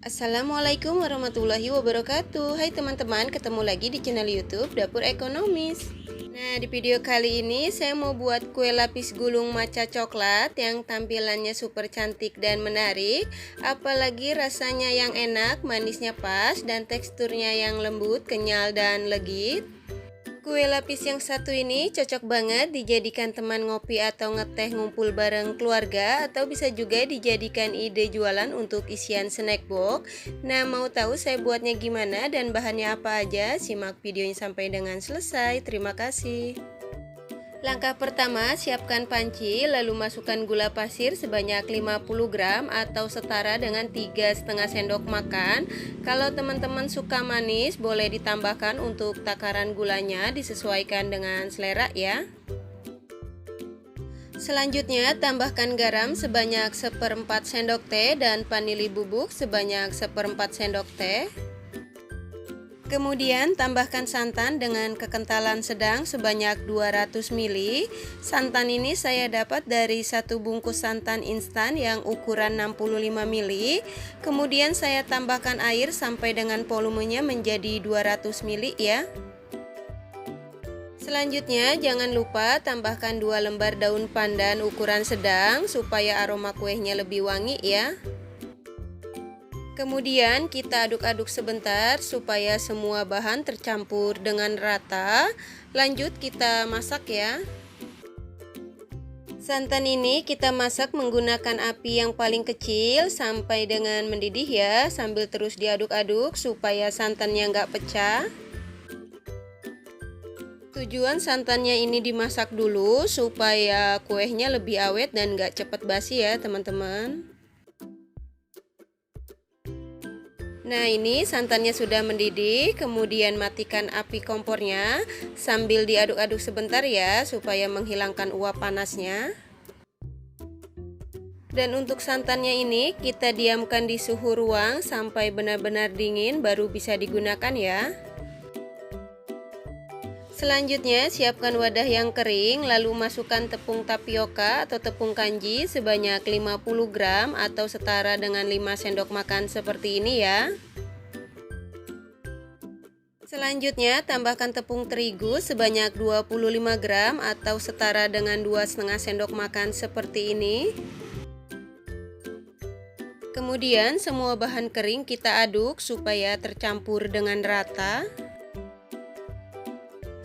Assalamualaikum warahmatullahi wabarakatuh. Hai teman-teman, ketemu lagi di channel YouTube Dapur Ekonomis. Nah, di video kali ini saya mau buat kue lapis gulung matcha coklat yang tampilannya super cantik dan menarik, apalagi rasanya yang enak, manisnya pas, dan teksturnya yang lembut, kenyal, dan legit. Kue lapis yang satu ini cocok banget dijadikan teman ngopi atau ngeteh ngumpul bareng keluarga, atau bisa juga dijadikan ide jualan untuk isian snack box. Nah, mau tahu saya buatnya gimana dan bahannya apa aja? Simak videonya sampai dengan selesai. Terima kasih. Langkah pertama, siapkan panci, lalu masukkan gula pasir sebanyak 50 gram atau setara dengan 3,5 sendok makan. Kalau teman-teman suka manis, boleh ditambahkan untuk takaran gulanya, disesuaikan dengan selera ya. Selanjutnya, tambahkan garam sebanyak 1/4 sendok teh dan vanili bubuk sebanyak 1/4 sendok teh. Kemudian tambahkan santan dengan kekentalan sedang sebanyak 200 ml. Santan ini saya dapat dari satu bungkus santan instan yang ukuran 65 ml. Kemudian saya tambahkan air sampai dengan volumenya menjadi 200 ml ya. Selanjutnya jangan lupa tambahkan 2 lembar daun pandan ukuran sedang supaya aroma kuenya lebih wangi ya. Kemudian kita aduk-aduk sebentar supaya semua bahan tercampur dengan rata. Lanjut kita masak ya. Santan ini kita masak menggunakan api yang paling kecil sampai dengan mendidih ya, sambil terus diaduk-aduk supaya santannya nggak pecah. Tujuan santannya ini dimasak dulu supaya kuenya lebih awet dan nggak cepat basi ya teman-teman. Nah, ini santannya sudah mendidih, kemudian matikan api kompornya sambil diaduk-aduk sebentar ya supaya menghilangkan uap panasnya. Dan untuk santannya ini kita diamkan di suhu ruang sampai benar-benar dingin baru bisa digunakan ya. Selanjutnya siapkan wadah yang kering, lalu masukkan tepung tapioka atau tepung kanji sebanyak 50 gram atau setara dengan 5 sendok makan seperti ini ya. Selanjutnya tambahkan tepung terigu sebanyak 25 gram atau setara dengan 2,5 sendok makan seperti ini. Kemudian semua bahan kering kita aduk supaya tercampur dengan rata.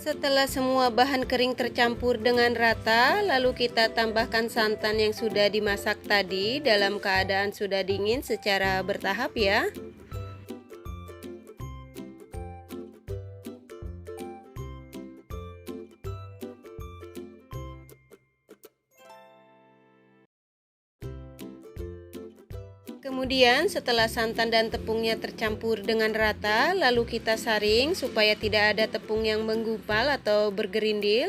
Setelah semua bahan kering tercampur dengan rata, lalu kita tambahkan santan yang sudah dimasak tadi dalam keadaan sudah dingin secara bertahap ya. Kemudian setelah santan dan tepungnya tercampur dengan rata, lalu kita saring supaya tidak ada tepung yang menggumpal atau bergerindil.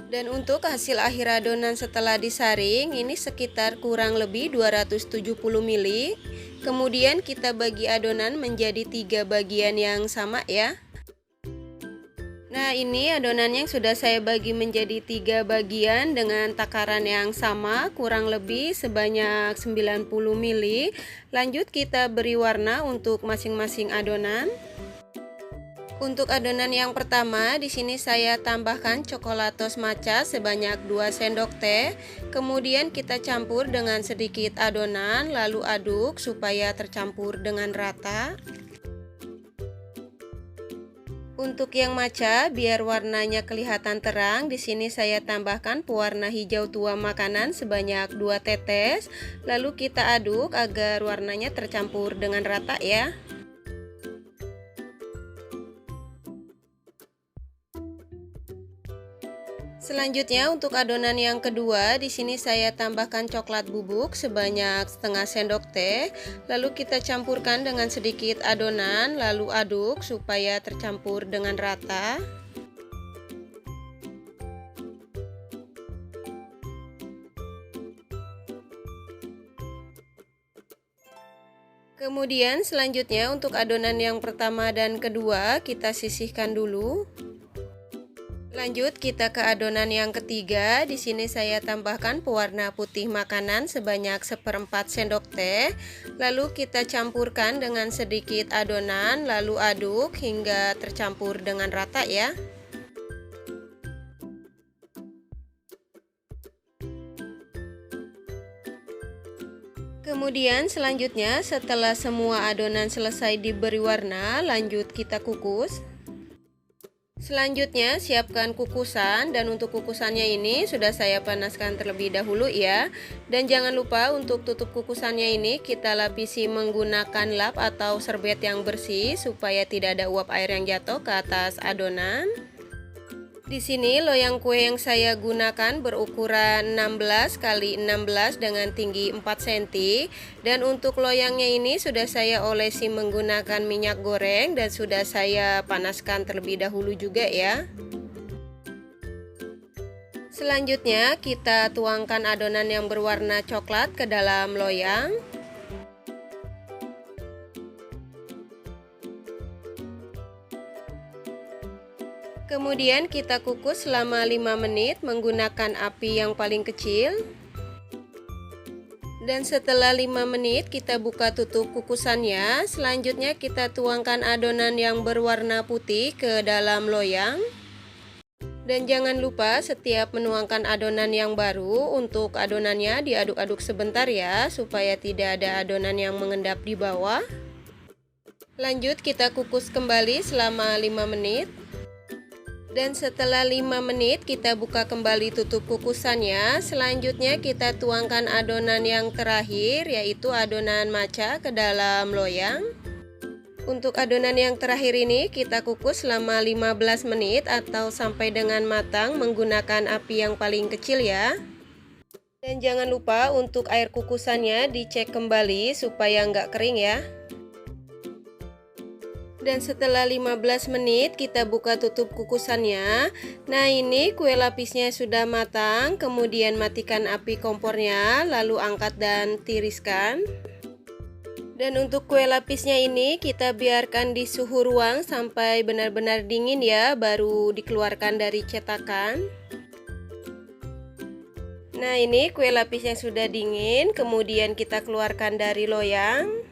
Dan untuk hasil akhir adonan setelah disaring, ini sekitar kurang lebih 270 ml. Kemudian kita bagi adonan menjadi 3 bagian yang sama ya. Nah, ini adonannya sudah saya bagi menjadi 3 bagian dengan takaran yang sama, kurang lebih sebanyak 90 ml. Lanjut kita beri warna untuk masing-masing adonan. Untuk adonan yang pertama, di sini saya tambahkan coklatos matcha sebanyak 2 sendok teh. Kemudian kita campur dengan sedikit adonan, lalu aduk supaya tercampur dengan rata. Untuk yang matcha, biar warnanya kelihatan terang, di sini saya tambahkan pewarna hijau tua makanan sebanyak 2 tetes. Lalu kita aduk agar warnanya tercampur dengan rata ya. Selanjutnya untuk adonan yang kedua, di sini saya tambahkan coklat bubuk sebanyak setengah sendok teh. Lalu kita campurkan dengan sedikit adonan, lalu aduk supaya tercampur dengan rata. Kemudian selanjutnya untuk adonan yang pertama dan kedua kita sisihkan dulu. Lanjut kita ke adonan yang ketiga. Di sini saya tambahkan pewarna putih makanan sebanyak 1/4 sendok teh. Lalu kita campurkan dengan sedikit adonan, lalu aduk hingga tercampur dengan rata ya. Kemudian selanjutnya setelah semua adonan selesai diberi warna, lanjut kita kukus. Selanjutnya siapkan kukusan, dan untuk kukusannya ini sudah saya panaskan terlebih dahulu ya. Dan jangan lupa untuk tutup kukusannya ini kita lapisi menggunakan lap atau serbet yang bersih supaya tidak ada uap air yang jatuh ke atas adonan. Di sini loyang kue yang saya gunakan berukuran 16 x 16 dengan tinggi 4 cm. Dan untuk loyangnya ini sudah saya olesi menggunakan minyak goreng dan sudah saya panaskan terlebih dahulu juga ya. Selanjutnya kita tuangkan adonan yang berwarna coklat ke dalam loyang. Kemudian kita kukus selama 5 menit menggunakan api yang paling kecil. Dan setelah 5 menit kita buka tutup kukusannya. Selanjutnya kita tuangkan adonan yang berwarna putih ke dalam loyang. Dan jangan lupa setiap menuangkan adonan yang baru, untuk adonannya diaduk-aduk sebentar ya, supaya tidak ada adonan yang mengendap di bawah. Lanjut kita kukus kembali selama 5 menit. Dan setelah 5 menit kita buka kembali tutup kukusannya. Selanjutnya kita tuangkan adonan yang terakhir, yaitu adonan matcha ke dalam loyang. Untuk adonan yang terakhir ini kita kukus selama 15 menit atau sampai dengan matang menggunakan api yang paling kecil ya. Dan jangan lupa untuk air kukusannya dicek kembali supaya nggak kering ya. Dan setelah 15 menit kita buka tutup kukusannya. Nah, ini kue lapisnya sudah matang. Kemudian matikan api kompornya, lalu angkat dan tiriskan. Dan untuk kue lapisnya ini kita biarkan di suhu ruang sampai benar-benar dingin ya, baru dikeluarkan dari cetakan. Nah, ini kue lapis yang sudah dingin, kemudian kita keluarkan dari loyang.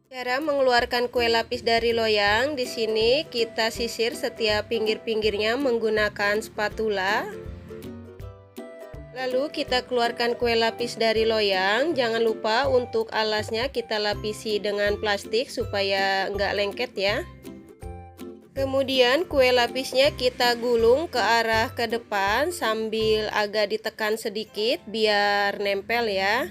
Cara mengeluarkan kue lapis dari loyang, di sini kita sisir setiap pinggir-pinggirnya menggunakan spatula. Lalu kita keluarkan kue lapis dari loyang. Jangan lupa untuk alasnya kita lapisi dengan plastik supaya nggak lengket ya. Kemudian kue lapisnya kita gulung ke arah ke depan sambil agak ditekan sedikit biar nempel ya.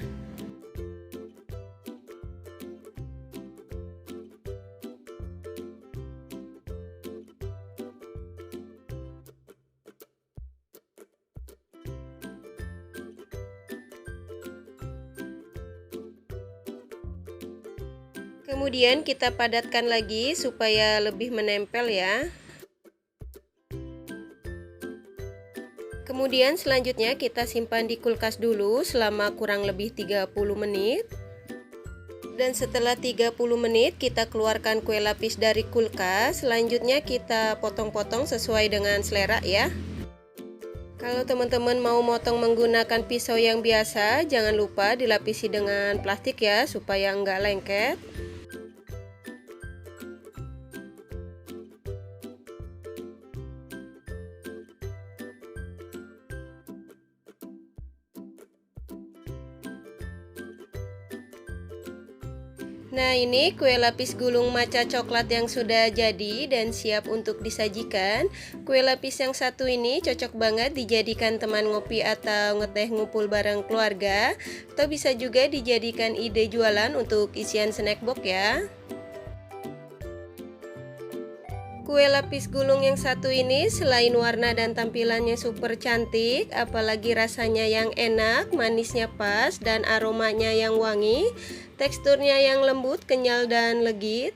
Kemudian kita padatkan lagi supaya lebih menempel ya. Kemudian selanjutnya kita simpan di kulkas dulu selama kurang lebih 30 menit. Dan setelah 30 menit kita keluarkan kue lapis dari kulkas. Selanjutnya kita potong-potong sesuai dengan selera ya. Kalau teman-teman mau motong menggunakan pisau yang biasa, jangan lupa dilapisi dengan plastik ya supaya nggak lengket. Nah, ini kue lapis gulung matcha coklat yang sudah jadi dan siap untuk disajikan. Kue lapis yang satu ini cocok banget dijadikan teman ngopi atau ngeteh ngumpul bareng keluarga, atau bisa juga dijadikan ide jualan untuk isian snack box ya. Kue lapis gulung yang satu ini selain warna dan tampilannya super cantik, apalagi rasanya yang enak, manisnya pas, dan aromanya yang wangi, teksturnya yang lembut, kenyal, dan legit.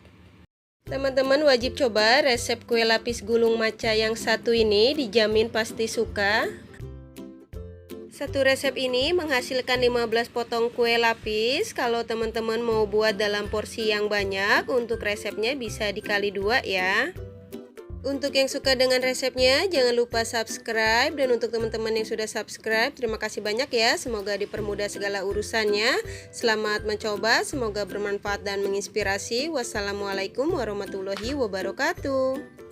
Teman-teman wajib coba resep kue lapis gulung matcha yang satu ini, dijamin pasti suka. Satu resep ini menghasilkan 15 potong kue lapis. Kalau teman-teman mau buat dalam porsi yang banyak, untuk resepnya bisa dikali 2 ya. Untuk yang suka dengan resepnya, jangan lupa subscribe. Dan untuk teman-teman yang sudah subscribe, terima kasih banyak ya. Semoga dipermudah segala urusannya. Selamat mencoba, semoga bermanfaat dan menginspirasi. Wassalamualaikum warahmatullahi wabarakatuh.